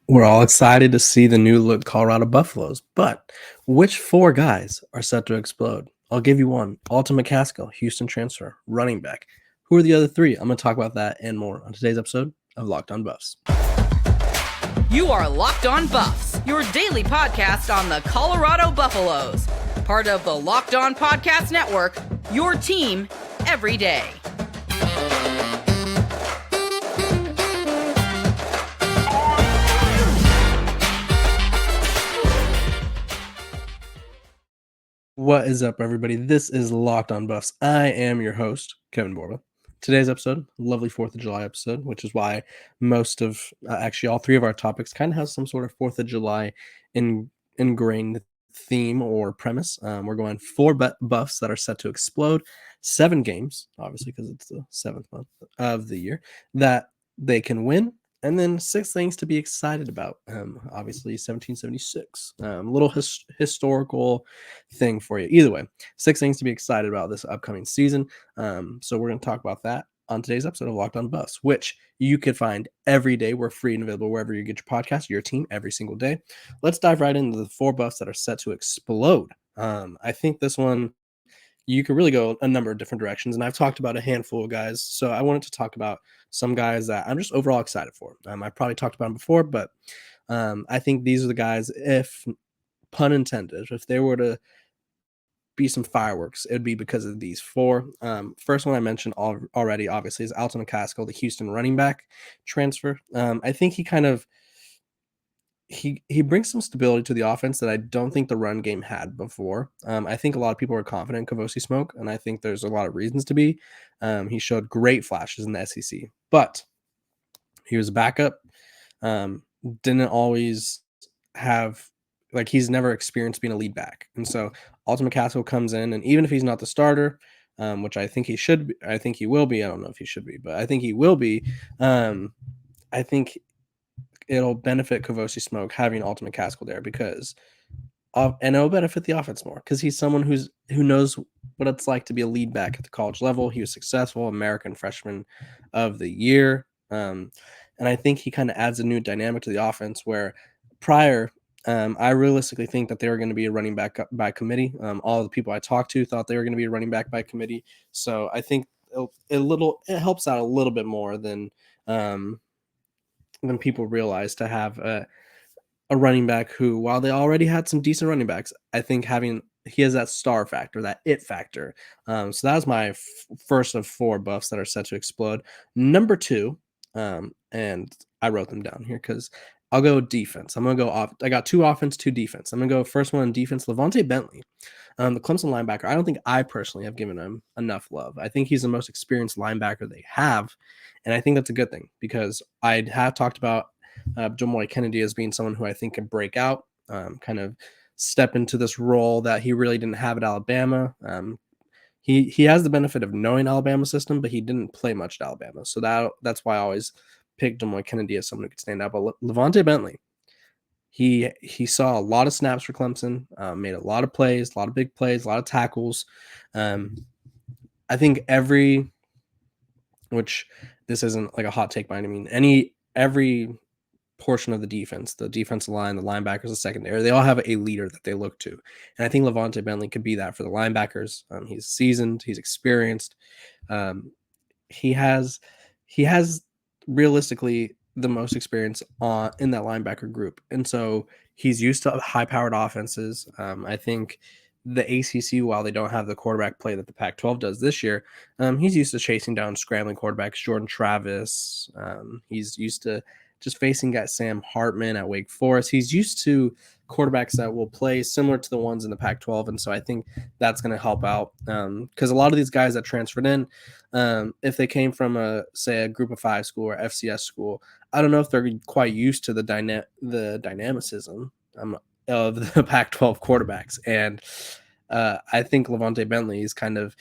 We're all excited to see the new look Colorado Buffaloes, but which four guys are set to explode? I'll give you one. Alton McCaskill, Houston transfer, running back. Who are the other three? I'm going to talk about that and more on today's episode of Locked On Buffs. You are Locked On Buffs, your daily podcast on the Colorado Buffaloes. Part of the Locked On Podcast Network, your team every day. What is up, everybody? This is Locked On Buffs. I am your host, Kevin Borba. Today's episode, lovely 4th of July episode, which is why most of, actually all three of our topics kind of have some sort of 4th of July ingrained theme or premise. We're going four buffs that are set to explode, 7 games, obviously because it's the 7th month of the year, that they can win, and then 6 things to be excited about. Obviously, 1776. Little historical thing for you. Either way, 6 things to be excited about this upcoming season. So we're going to talk about that on today's episode of Locked On Buffs, which you could find every day. We're free and available wherever you get your podcast, your team, every single day. Let's dive right into the 4 buffs that are set to explode. I think this one, you could really go a number of different directions, and I've talked about a handful of guys, so I wanted to talk about some guys that I'm just overall excited for. I've probably talked about them before, but I think these are the guys, if pun intended, if they were to be some fireworks, it would be because of these 4. First one I mentioned already, obviously, is Alton McCaskill, the Houston running back transfer. I think he kind of he brings some stability to the offense that I don't think the run game had before. I think a lot of people are confident in Kavosi Smoke, and I think there's a lot of reasons to be. He showed great flashes in the SEC, but he was a backup. Didn't always have, like, he's never experienced being a lead back, and so Alton McCaskill comes in, and even if he's not the starter, which I think he should be, I think he will be. I don't know if he should be, but I think he will be. I think it'll benefit Kavosi Smoke having Alton McCaskill there because and it'll benefit the offense more because he's someone who knows what it's like to be a lead back at the college level. He was successful American Freshman of the Year, and I think he kind of adds a new dynamic to the offense where prior, I realistically think that they were going to be a running back by committee. All the people I talked to thought they were going to be a running back by committee, so I think it helps out a little bit more than people realize to have a running back who, while they already had some decent running backs, I think he has that star factor, that it factor. So that was my first of 4 buffs that are set to explode. Number 2, and I wrote them down here because I'll go defense. I'm going to go off. I got 2 offense, 2 defense. I'm going to go first one on defense, Levante Bentley. The Clemson linebacker, I don't think I personally have given him enough love. I think he's the most experienced linebacker they have, and I think that's a good thing because I have talked about Jomoy Kennedy as being someone who I think can break out, kind of step into this role that he really didn't have at Alabama. He has the benefit of knowing Alabama's system, but he didn't play much at Alabama, so that's why I always picked Jomoy Kennedy as someone who could stand out. But Levante Bentley, he saw a lot of snaps for Clemson, made a lot of plays, a lot of big plays, a lot of tackles. I think which this isn't like a hot take by any means, every portion of the defense, the defensive line, the linebackers, the secondary, they all have a leader that they look to. And I think Levante Bentley could be that for the linebackers. He's seasoned, he's experienced. He has realistically the most experience in that linebacker group. And so he's used to high-powered offenses. I think the ACC, while they don't have the quarterback play that the Pac-12 does this year, he's used to chasing down scrambling quarterbacks, Jordan Travis. He's used to just facing Sam Hartman at Wake Forest. He's used to quarterbacks that will play similar to the ones in the Pac-12, and so I think that's going to help out because a lot of these guys that transferred in, if they came from a Group of 5 school or FCS school, I don't know if they're quite used to the dynamicism of the Pac-12 quarterbacks, and I think Levante Bentley is kind of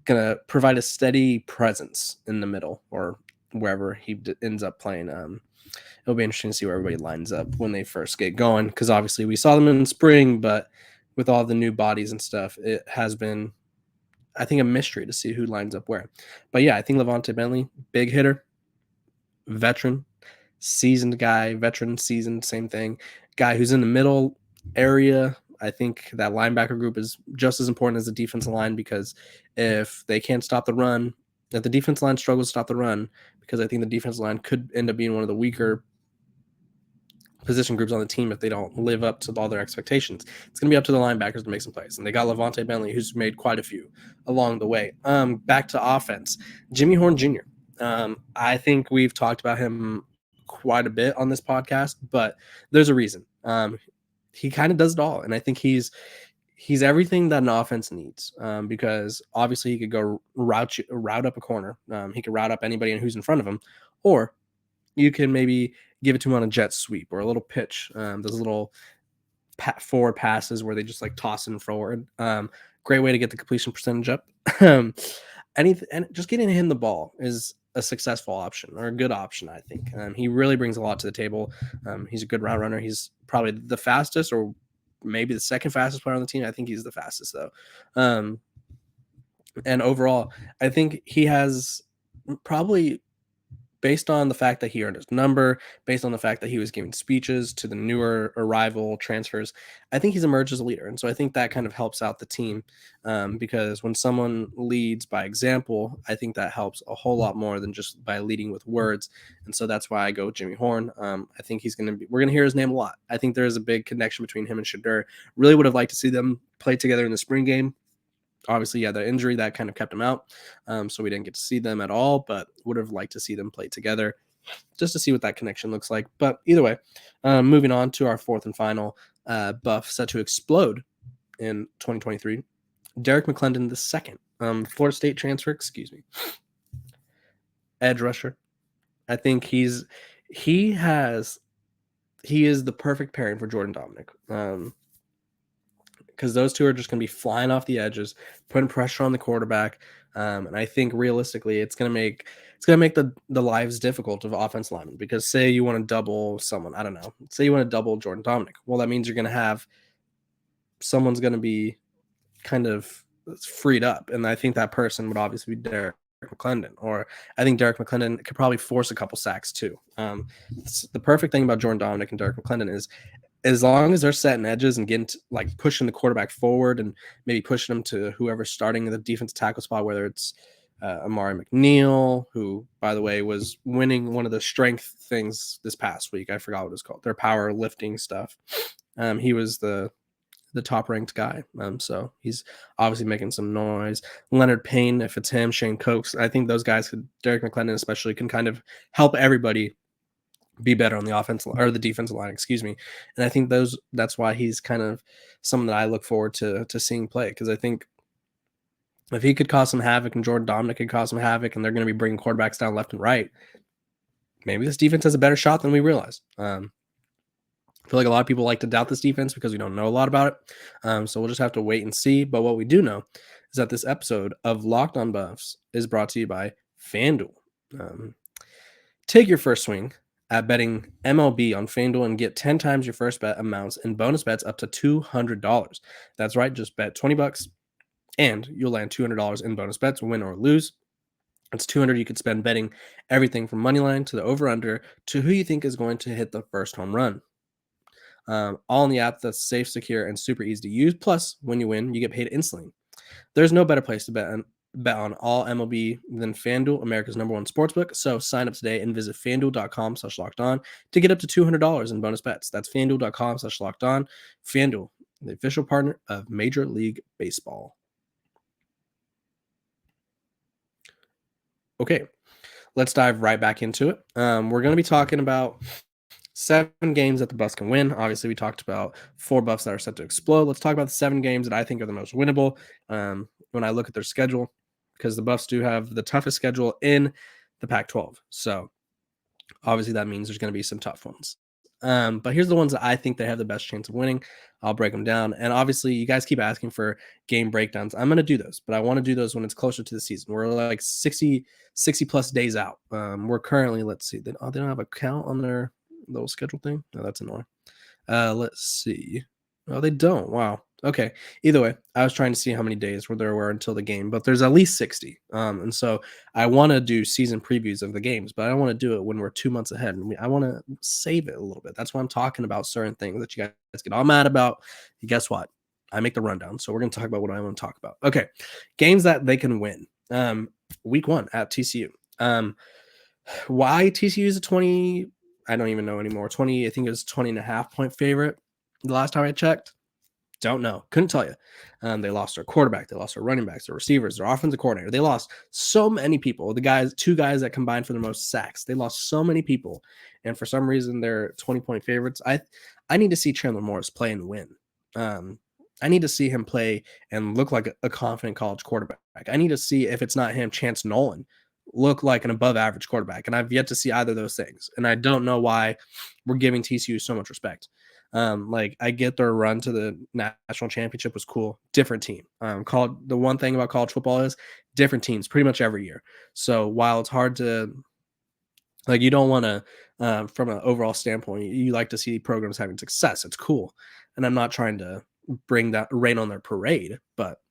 going to provide a steady presence in the middle or wherever he ends up playing. It'll be interesting to see where everybody lines up when they first get going, because obviously we saw them in spring, but with all the new bodies and stuff, it has been, I think, a mystery to see who lines up where. But yeah, I think Levante Bentley, big hitter, veteran, seasoned guy, veteran, seasoned, same thing. Guy who's in the middle area. I think that linebacker group is just as important as the defensive line, because if they can't stop the run, if the defensive line struggles to stop the run, because I think the defensive line could end up being one of the weaker position groups on the team if they don't live up to all their expectations. It's going to be up to the linebackers to make some plays. And they got Levante Bentley, who's made quite a few along the way. Back to offense. Jimmy Horn Jr. I think we've talked about him quite a bit on this podcast, but there's a reason. He kind of does it all. And I think he's everything that an offense needs, because obviously he could go route up a corner. He could route up anybody who's in front of him, or you can maybe give it to him on a jet sweep or a little pitch. Those little forward passes where they just like toss it forward. Great way to get the completion percentage up. And just getting him the ball is a successful option, or a good option, I think. He really brings a lot to the table. He's a good route runner. He's probably the fastest, or maybe the second fastest player on the team. I think he's the fastest though. And overall, I think he has probably, based on the fact that he earned his number, based on the fact that he was giving speeches to the newer arrival transfers, I think he's emerged as a leader. And so I think that kind of helps out the team, because when someone leads by example, I think that helps a whole lot more than just by leading with words. And so that's why I go with Jimmy Horn. I think we're going to hear his name a lot. I think there is a big connection between him and Shadur. Really would have liked to see them play together in the spring game. Obviously, yeah, the injury that kind of kept him out, so we didn't get to see them at all, but would have liked to see them play together just to see what that connection looks like. But either way, moving on to our fourth and final buff set to explode in 2023, Derek McClendon II, Florida State transfer, edge rusher. I think he is the perfect pairing for Jordan Dominic. Because those two are just going to be flying off the edges, putting pressure on the quarterback. And I think realistically, it's going to make the lives difficult of offensive linemen. Because say you want to double someone, I don't know. Say you want to double Jordan Dominic. Well, that means you're going to have someone's going to be kind of freed up, and I think that person would obviously be Derek McClendon. Or I think Derek McClendon could probably force a couple sacks too. The perfect thing about Jordan Dominic and Derek McClendon is, as long as they're setting edges and getting like pushing the quarterback forward and maybe pushing them to whoever's starting in the defensive tackle spot, whether it's Amari McNeil, who, by the way, was winning one of the strength things this past week. I forgot what it's called. Their power lifting stuff. He was the top ranked guy. So he's obviously making some noise. Leonard Payne, if it's him, Shane Cokes, I think those guys Derek McClendon especially, can kind of help everybody be better on the offensive or the defensive line, And I think that's why he's kind of someone that I look forward to seeing play, because I think if he could cause some havoc and Jordan Dominic could cause some havoc, and they're going to be bringing quarterbacks down left and right, maybe this defense has a better shot than we realize. I feel like a lot of people like to doubt this defense because we don't know a lot about it. So we'll just have to wait and see. But what we do know is that this episode of Locked On Buffs is brought to you by FanDuel. Take your first swing at betting MLB on FanDuel and get 10 times your first bet amounts and bonus bets up to $200. That's right, just bet $20 and you'll land $200 in bonus bets, win or lose. It's $200 you could spend betting everything from money line to the over-under to who you think is going to hit the first home run. All in the app that's safe, secure, and super easy to use. Plus, when you win, you get paid instantly. There's no better place to bet on all MLB than FanDuel, America's #1 sportsbook. So sign up today and visit FanDuel.com/lockedon to get up to $200 in bonus bets. That's FanDuel.com/lockedon. FanDuel, the official partner of Major League Baseball. Okay, let's dive right back into it. We're going to be talking about 7 games that the Buffs can win. Obviously, we talked about 4 Buffs that are set to explode. Let's talk about the 7 games that I think are the most winnable when I look at their schedule, because the Buffs do have the toughest schedule in the Pac-12. So obviously that means there's going to be some tough ones. But here's the ones that I think they have the best chance of winning. I'll break them down. And obviously, you guys keep asking for game breakdowns. I'm going to do those, but I want to do those when it's closer to the season. We're like 60 plus days out. We're currently, let's see, they don't have a count on their little schedule thing. No, that's annoying. Let's see. Oh, they don't. Wow. Okay. Either way, I was trying to see how many days were there were until the game, but there's at least 60. And so I want to do season previews of the games, but I don't want to do it when we're 2 months ahead. I want to save it a little bit. That's why I'm talking about certain things that you guys get all mad about. And guess what? I make the rundown. So we're going to talk about what I want to talk about. Okay. Games that they can win. Week 1 at TCU. Why TCU is a 20, I don't even know anymore. 20, I think it was 20 and a half point favorite the last time I checked. Don't know. Couldn't tell you. They lost their quarterback. They lost their running backs, their receivers, their offensive coordinator. They lost so many people. Two guys that combined for the most sacks. They lost so many people. And for some reason, they're 20-point favorites. I need to see Chandler Morris play and win. I need to see him play and look like a confident college quarterback. I need to see, if it's not him, Chance Nolan look like an above average quarterback. And I've yet to see either of those things. And I don't know why we're giving TCU so much respect. Like, I get their run to the national championship was cool. Different team. The one thing about college football is different teams pretty much every year. So while it's hard to, like, you don't want to, from an overall standpoint, you like to see programs having success. It's cool. And I'm not trying to bring that rain on their parade, but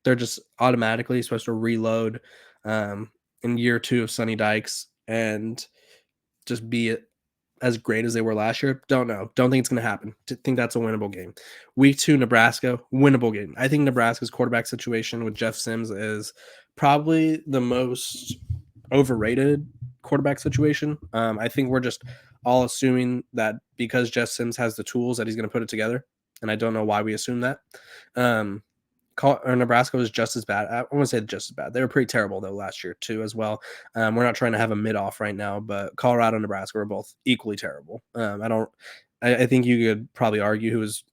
they're just automatically supposed to reload in year 2 of Sonny Dykes and just be as great as they were last year. Don't know. Don't think it's going to happen. Think that's a winnable game. Week 2, Nebraska, winnable game. I think Nebraska's quarterback situation with Jeff Sims is probably the most overrated quarterback situation. I think we're just all assuming that because Jeff Sims has the tools that he's going to put it together. And I don't know why we assume that. Nebraska was just as bad. I won't say just as bad. They were pretty terrible though last year too, as well. We're not trying to have a mid off right now, but Colorado and Nebraska were both equally terrible. I think you could probably argue who was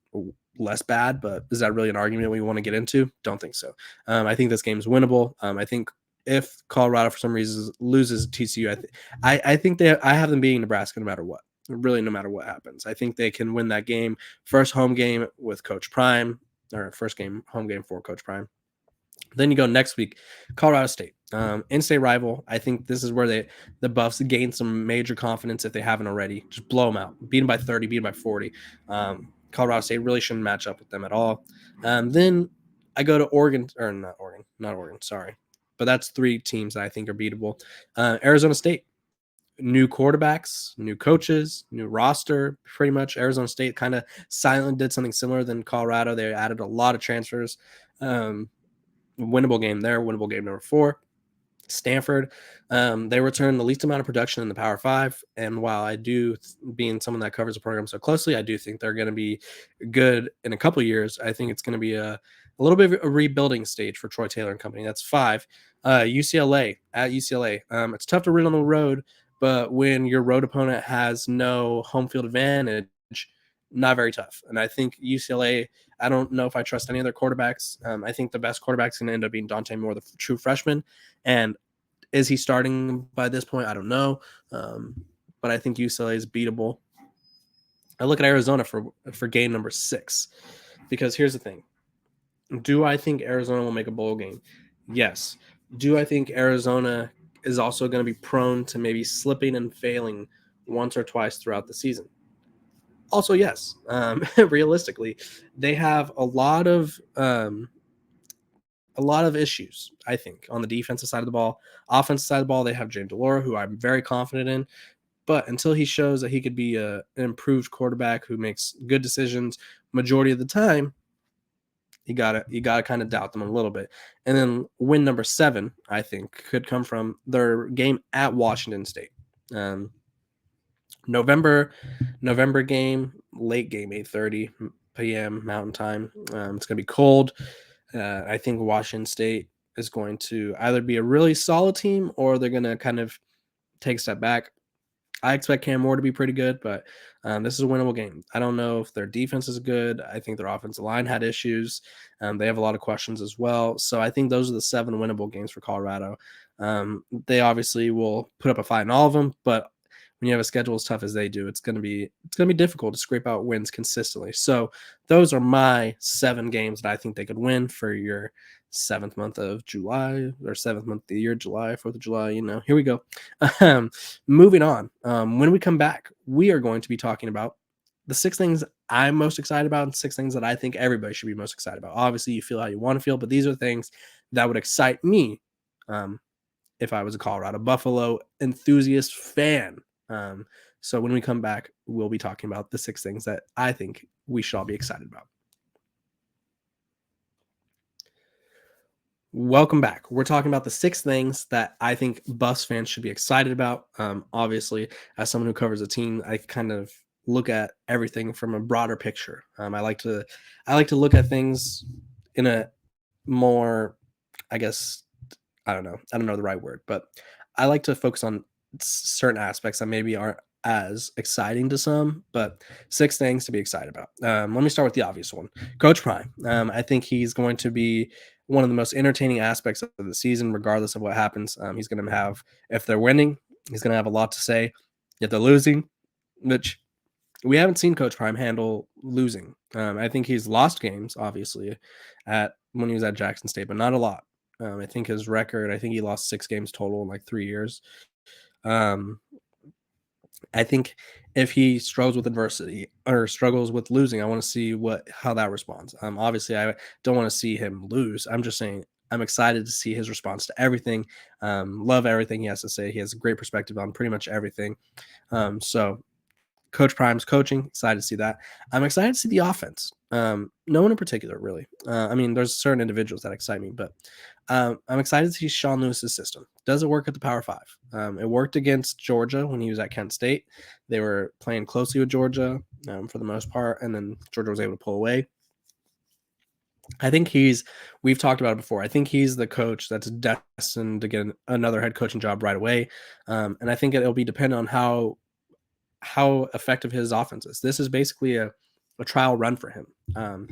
less bad, but is that really an argument we want to get into? Don't think so. I think this game is winnable. I think if Colorado for some reason loses TCU, I think I have them beating Nebraska no matter what. Really, no matter what happens, I think they can win that game. First home game with Coach Prime. Or first game, home game for Coach Prime. Then you go next week, Colorado State, in-state rival. I think this is where the Buffs gain some major confidence if they haven't already. Just blow them out, beat them by 30, beat them by 40. Colorado State really shouldn't match up with them at all. Then I go to Oregon, or not Oregon, sorry. But that's 3 teams that I think are beatable. Arizona State. New quarterbacks, new coaches, new roster. Pretty much Arizona State kind of silent did something similar than Colorado. They added a lot of transfers. Winnable game there. Winnable game number 4. Stanford. They return the least amount of production in the Power 5. And while I do, being someone that covers the program so closely, I do think they're going to be good in a couple of years. I think it's going to be a little bit of a rebuilding stage for Troy Taylor and company. That's 5. UCLA at UCLA. It's tough to win on the road. But when your road opponent has no home field advantage, not very tough. And I think UCLA, I don't know if I trust any other quarterbacks. I think the best quarterback's going to end up being Dante Moore, the true freshman. And is he starting by this point? I don't know. But I think UCLA is beatable. I look at Arizona for game number 6. Because here's the thing. Do I think Arizona will make a bowl game? Yes. Do I think Arizona is also going to be prone to maybe slipping and failing once or twice throughout the season? Also, yes. Realistically, they have a lot of issues, I think, on the defensive side of the ball. Offensive side of the ball, they have James Delora, who I'm very confident in. But until he shows that he could be an improved quarterback who makes good decisions majority of the time, you gotta kind of doubt them a little bit. And then win number 7, I think, could come from their game at Washington State. November game, late game, 8:30 p.m. Mountain Time. It's gonna be cold. I think Washington State is going to either be a really solid team or they're gonna kind of take a step back. I expect Cam Moore to be pretty good, but this is a winnable game. I don't know if their defense is good. I think their offensive line had issues. They have a lot of questions as well. So I think those are the 7 winnable games for Colorado. They obviously will put up a fight in all of them, but when you have a schedule as tough as they do, it's going to be difficult to scrape out wins consistently. So those are my 7 games that I think they could win for your 7th month of July, or 7th month of the year, July, 4th of July, here we go. Moving on. When we come back, we are going to be talking about the 6 things I'm most excited about and 6 things that I think everybody should be most excited about. Obviously, you feel how you want to feel, but these are things that would excite me um, if I was a Colorado Buffalo enthusiast fan. Um, so when we come back, we'll be talking about the 6 things that I think we should all be excited about. Welcome back. We're talking about the 6 things that I think Buffs fans should be excited about. Obviously, as someone who covers a team, I kind of look at everything from a broader picture. I like to look at things in a more, I guess, I don't know the right word, but I like to focus on certain aspects that maybe aren't as exciting to some, but 6 things to be excited about. Let me start with the obvious one. Coach Prime. I think he's going to be one of the most entertaining aspects of the season, regardless of what happens. He's going to have, if they're winning, he's going to have a lot to say. If they're losing, which we haven't seen Coach Prime handle losing. I think he's lost games, obviously, at when he was at Jackson State, but not a lot. I think his record, I think he lost 6 games total in like 3 years. Um, I think if he struggles with adversity or struggles with losing, I want to see how that responds. Obviously, I don't want to see him lose. I'm just saying I'm excited to see his response to everything. Love everything he has to say. He has a great perspective on pretty much everything. So Coach Prime's coaching, excited to see that. I'm excited to see the offense. No one in particular, really. I mean, there's certain individuals that excite me, but I'm excited to see Sean Lewis's system. Does it work at the Power Five? It worked against Georgia when he was at Kent State. They were playing closely with Georgia for the most part, and then Georgia was able to pull away. I think we've talked about it before. I think he's the coach that's destined to get another head coaching job right away. And I think it'll be dependent on how effective his offense is. This is basically a trial run for him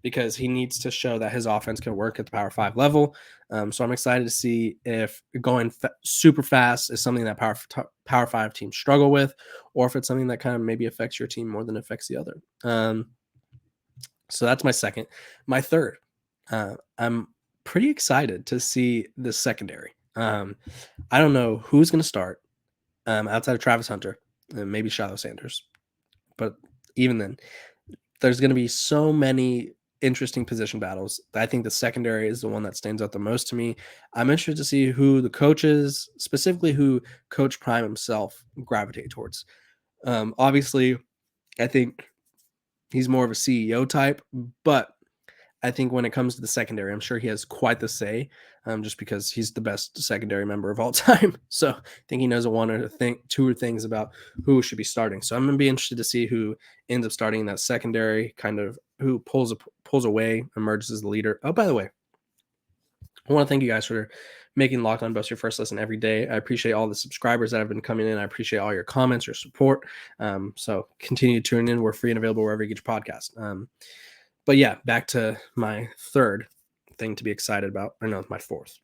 because he needs to show that his offense can work at the Power 5 level. So I'm excited to see if going super fast is something that Power 5 teams struggle with, or if it's something that kind of maybe affects your team more than affects the other. So that's my second. My third, I'm pretty excited to see the secondary. I don't know who's going to start outside of Travis Hunter and maybe Shiloh Sanders. But even then, there's going to be so many interesting position battles. I think the secondary is the one that stands out the most to me. I'm interested to see who the coaches, specifically who Coach Prime himself, gravitate towards. Obviously, I think he's more of a CEO type, but I think when it comes to the secondary, I'm sure he has quite the say, just because he's the best secondary member of all time. So I think he knows two things about who should be starting. So I'm going to be interested to see who ends up starting in that secondary, kind of who pulls away, emerges as the leader. Oh, by the way, I want to thank you guys for making Locked On Buffs your first listen every day. I appreciate all the subscribers that have been coming in. I appreciate all your comments, your support. So continue to tune in. We're free and available wherever you get your podcast. But yeah, back to my third thing to be excited about. Or no, my fourth.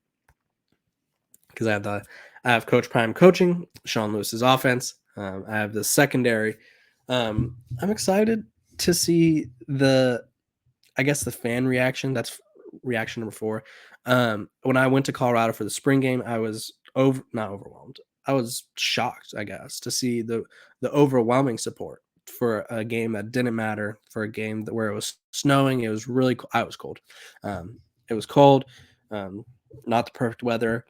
Because I have Coach Prime coaching, Sean Lewis's offense. I have the secondary. I'm excited to see the fan reaction. That's reaction number 4. When I went to Colorado for the spring game, I was not overwhelmed. I was shocked, I guess, to see the overwhelming support for a game that didn't matter, for a game where it was snowing. It was really I was cold. It was cold, not the perfect weather.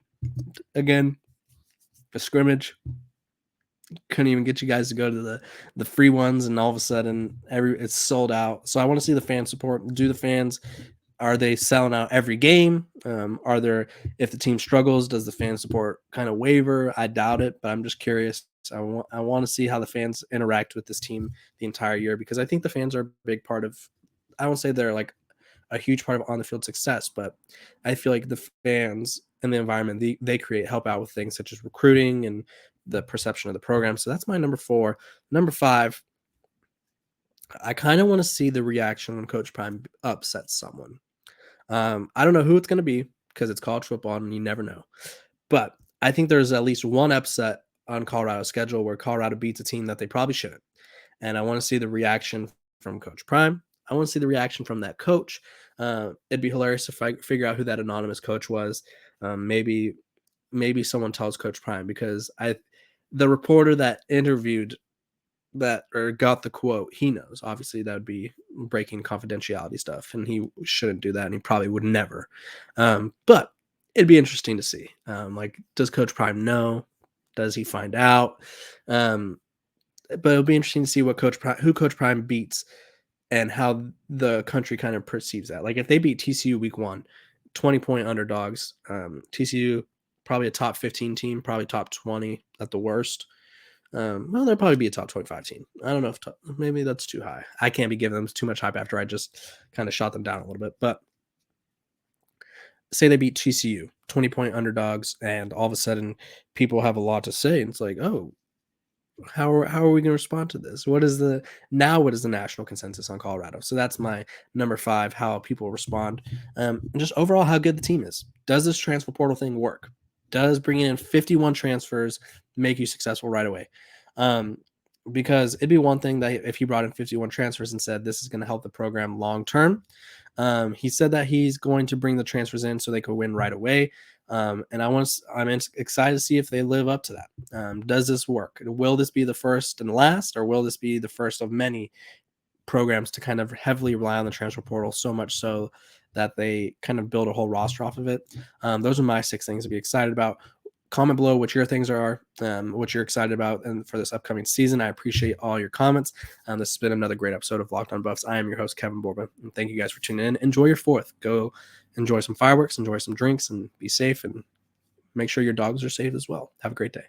Again, a scrimmage. Couldn't even get you guys to go to the free ones, and all of a sudden it's sold out. So I want to see the fan support. Do the fans, are they selling out every game? If the team struggles, does the fan support kind of waver? I doubt it, but I'm just curious. I want to see how the fans interact with this team the entire year, because I think the fans are a big part of, I won't say they're like a huge part of on the field success, but I feel like the fans and the environment they create help out with things such as recruiting and the perception of the program. So that's my number 4. Number 5, I kind of want to see the reaction when Coach Prime upsets someone. I don't know who it's going to be, because it's college football and you never know. But I think there's at least one upset on Colorado's schedule where Colorado beats a team that they probably shouldn't. And I want to see the reaction from Coach Prime. I want to see the reaction from that coach. It'd be hilarious to figure out who that anonymous coach was. Maybe someone tells Coach Prime, because the reporter that interviewed that or got the quote, he knows. Obviously, that would be breaking confidentiality stuff, and he shouldn't do that, and he probably would never. But it'd be interesting to see. Like, does Coach Prime know? Does he find out? But it'll be interesting to see who Coach Prime beats and how the country kind of perceives that. Like, if they beat TCU week 1, 20-point underdogs, TCU probably a top 15 team, probably top 20 at the worst. Well, they'll probably be a top 25 team. I don't know if maybe that's too high. I can't be giving them too much hype after I just kind of shot them down a little bit. But say they beat TCU, 20-point underdogs, and all of a sudden people have a lot to say. And it's like, oh, how are we going to respond to this? What is the national consensus on Colorado? So that's my number 5, how people respond. And just overall, how good the team is. Does this transfer portal thing work? Does bringing in 51 transfers make you successful right away? Because it'd be one thing that if he brought in 51 transfers and said this is going to help the program long term. He said that he's going to bring the transfers in so they could win right away. And I'm excited to see if they live up to that. Does this work? Will this be the first and last, or will this be the first of many programs to kind of heavily rely on the transfer portal, so much so that they kind of build a whole roster off of it? Those are my 6 things to be excited about. Comment below what your things are, what you're excited about, and for this upcoming season. I appreciate all your comments. This has been another great episode of Locked On Buffs. I am your host, Kevin Borba, and thank you guys for tuning in. Enjoy your 4th. Go enjoy some fireworks, enjoy some drinks, and be safe, and make sure your dogs are safe as well. Have a great day.